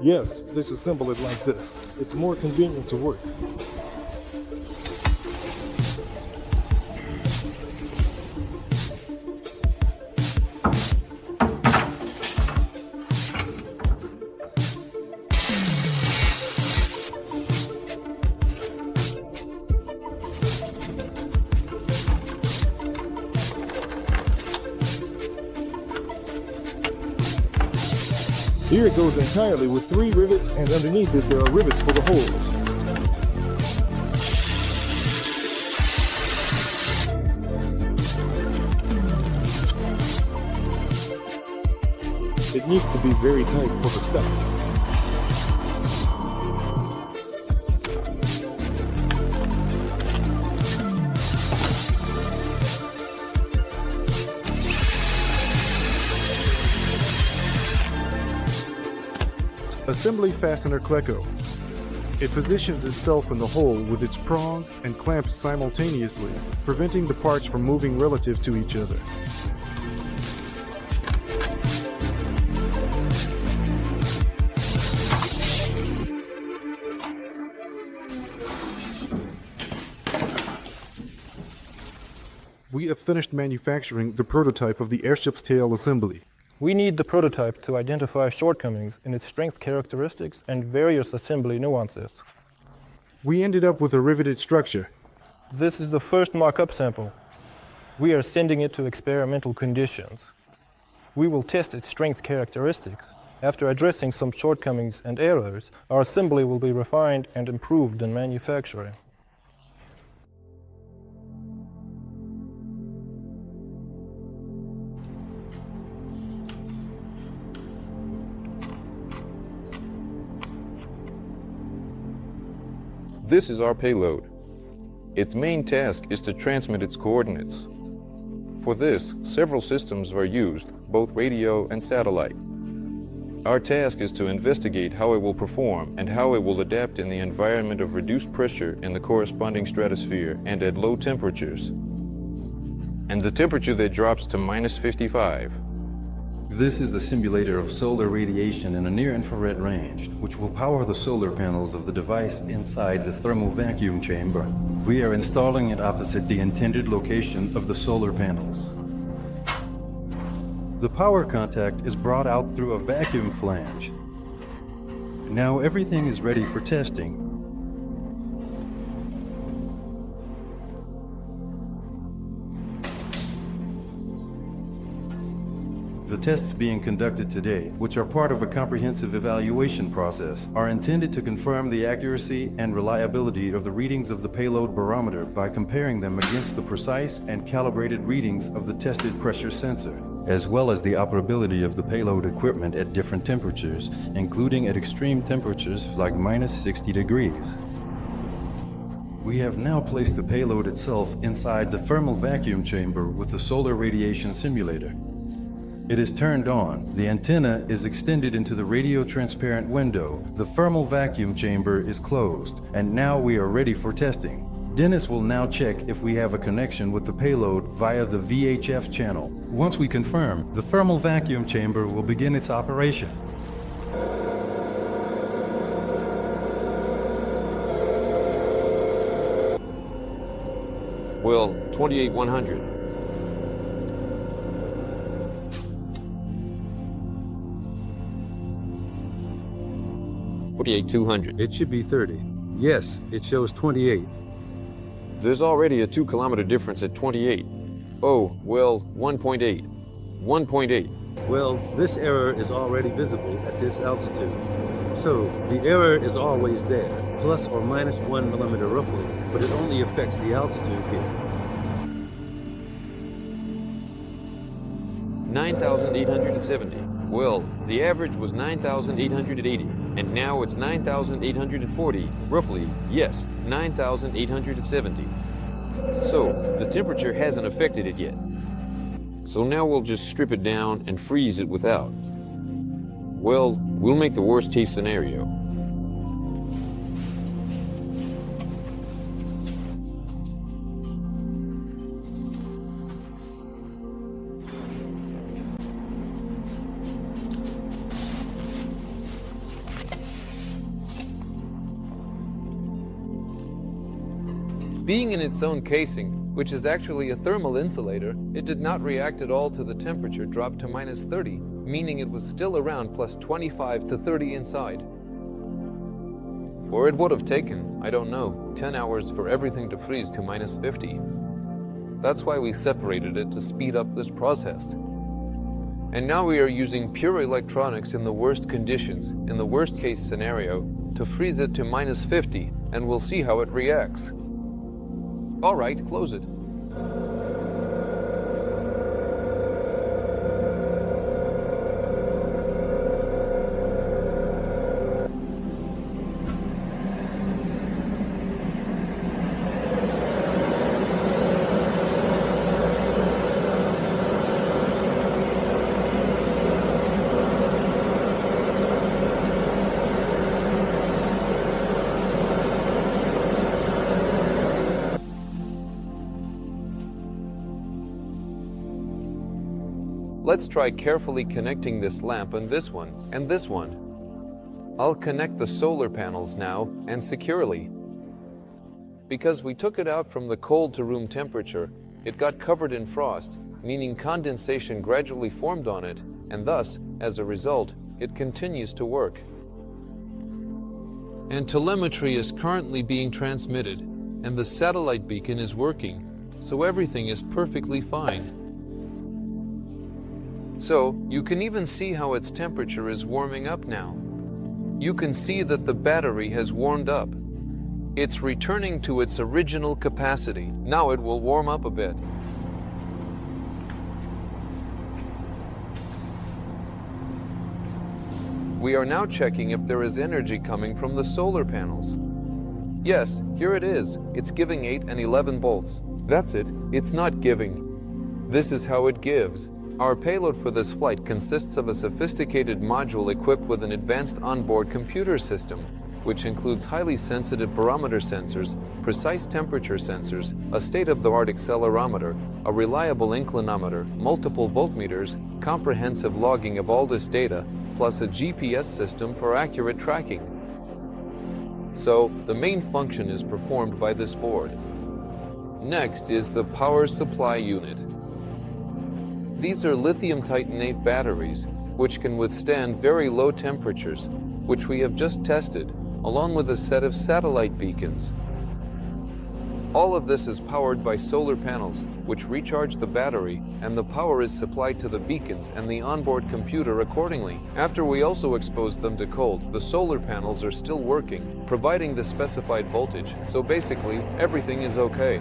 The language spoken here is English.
Yes, disassemble it like this. It's more convenient to work. Here it goes entirely with 3 rivets, and underneath it there are rivets for the holes. It needs to be very tight for the stuff. Assembly fastener Cleco. It positions itself in the hole with its prongs and clamps simultaneously, preventing the parts from moving relative to each other. We have finished manufacturing the prototype of the airship's tail assembly. We need the prototype to identify shortcomings in its strength characteristics and various assembly nuances. We ended up with a riveted structure. This is the first mock-up sample. We are sending it to experimental conditions. We will test its strength characteristics. After addressing some shortcomings and errors, our assembly will be refined and improved in manufacturing. This is our payload. Its main task is to transmit its coordinates. For this, several systems are used, both radio and satellite. Our task is to investigate how it will perform and how it will adapt in the environment of reduced pressure in the corresponding stratosphere and at low temperatures, and the temperature that drops to -55. This is a simulator of solar radiation in a near-infrared range, which will power the solar panels of the device inside the thermo-vacuum chamber. We are installing it opposite the intended location of the solar panels. The power contact is brought out through a vacuum flange. Now everything is ready for testing. The tests being conducted today, which are part of a comprehensive evaluation process, are intended to confirm the accuracy and reliability of the readings of the payload barometer by comparing them against the precise and calibrated readings of the tested pressure sensor, as well as the operability of the payload equipment at different temperatures, including at extreme temperatures like -60 degrees. We have now placed the payload itself inside the thermal vacuum chamber with the solar radiation simulator. It is turned on, the antenna is extended into the radio transparent window, the thermal vacuum chamber is closed, and now we are ready for testing. Dennis will now check if we have a connection with the payload via the VHF channel. Once we confirm, the thermal vacuum chamber will begin its operation. Well, 28,100. 48,200. It should be 30. Yes, it shows 28. There's already a 2-kilometer difference at 28. Oh, well, 1.8. 1.8. Well, this error is already visible at this altitude. So, the error is always there, plus or minus 1 millimeter roughly, but it only affects the altitude here. 9,870. Well, the average was 9,880, and now it's 9,840, roughly, yes, 9,870. So, the temperature hasn't affected it yet. So now we'll just strip it down and freeze it without. Well, we'll make the worst case scenario. Being in its own casing, which is actually a thermal insulator, it did not react at all to the temperature drop to -30, meaning it was still around +25 to 30 inside. Or it would have taken, I don't know, 10 hours for everything to freeze to -50. That's why we separated it to speed up this process. And now we are using pure electronics in the worst conditions, in the worst case scenario, to freeze it to -50, and we'll see how it reacts. All right, close it. Let's try carefully connecting this lamp and this one, and this one. I'll connect the solar panels now, and securely. Because we took it out from the cold to room temperature, it got covered in frost, meaning condensation gradually formed on it, and thus, as a result, it continues to work. And telemetry is currently being transmitted, and the satellite beacon is working, so everything is perfectly fine. So, you can even see how its temperature is warming up now. You can see that the battery has warmed up. It's returning to its original capacity. Now it will warm up a bit. We are now checking if there is energy coming from the solar panels. Yes, here it is. It's giving 8 and 11 volts. That's it. It's not giving. This is how it gives. Our payload for this flight consists of a sophisticated module equipped with an advanced onboard computer system, which includes highly sensitive barometer sensors, precise temperature sensors, a state-of-the-art accelerometer, a reliable inclinometer, multiple voltmeters, comprehensive logging of all this data, plus a GPS system for accurate tracking. So, the main function is performed by this board. Next is the power supply unit. These are lithium titanate batteries, which can withstand very low temperatures, which we have just tested, along with a set of satellite beacons. All of this is powered by solar panels, which recharge the battery, and the power is supplied to the beacons and the onboard computer accordingly. After we also exposed them to cold, the solar panels are still working, providing the specified voltage, so basically, everything is okay.